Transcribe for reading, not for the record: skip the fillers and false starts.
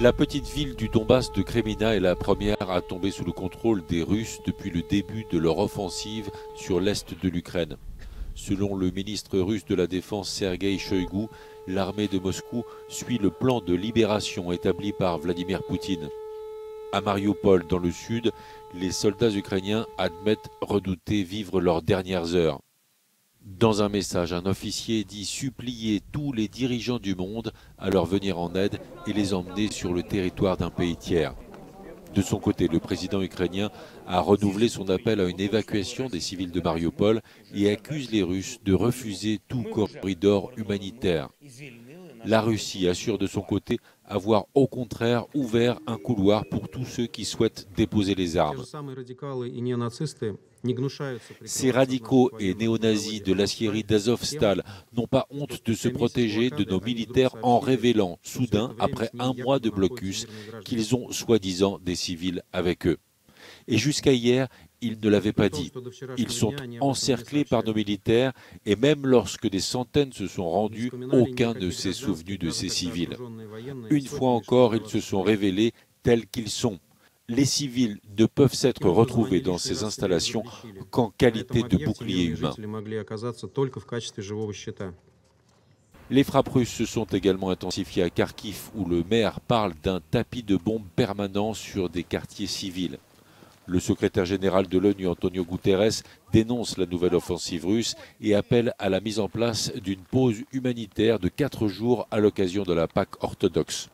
La petite ville du Donbass de Kremina est la première à tomber sous le contrôle des Russes depuis le début de leur offensive sur l'est de l'Ukraine. Selon le ministre russe de la Défense Sergueï Shoïgu, l'armée de Moscou suit le plan de libération établi par Vladimir Poutine. À Mariupol, dans le sud, les soldats ukrainiens admettent redouter vivre leurs dernières heures. Dans un message, un officier dit supplier tous les dirigeants du monde à leur venir en aide et les emmener sur le territoire d'un pays tiers. De son côté, le président ukrainien a renouvelé son appel à une évacuation des civils de Mariupol et accuse les Russes de refuser tout corridor humanitaire. La Russie assure de son côté avoir au contraire ouvert un couloir pour tous ceux qui souhaitent déposer les armes. Ces radicaux et néo-nazis de l'aciérie d'Azovstal n'ont pas honte de se protéger de nos militaires en révélant, soudain, après un mois de blocus, qu'ils ont soi-disant des civils avec eux. Et jusqu'à hier, ils ne l'avaient pas dit. Ils sont encerclés par nos militaires et même lorsque des centaines se sont rendus, aucun ne s'est souvenu de ces civils. Une fois encore, ils se sont révélés tels qu'ils sont. Les civils ne peuvent s'être retrouvés dans ces installations qu'en qualité de bouclier humain. Les frappes russes se sont également intensifiées à Kharkiv, où le maire parle d'un tapis de bombes permanent sur des quartiers civils. Le secrétaire général de l'ONU, Antonio Guterres, dénonce la nouvelle offensive russe et appelle à la mise en place d'une pause humanitaire de 4 jours à l'occasion de la Pâque orthodoxe.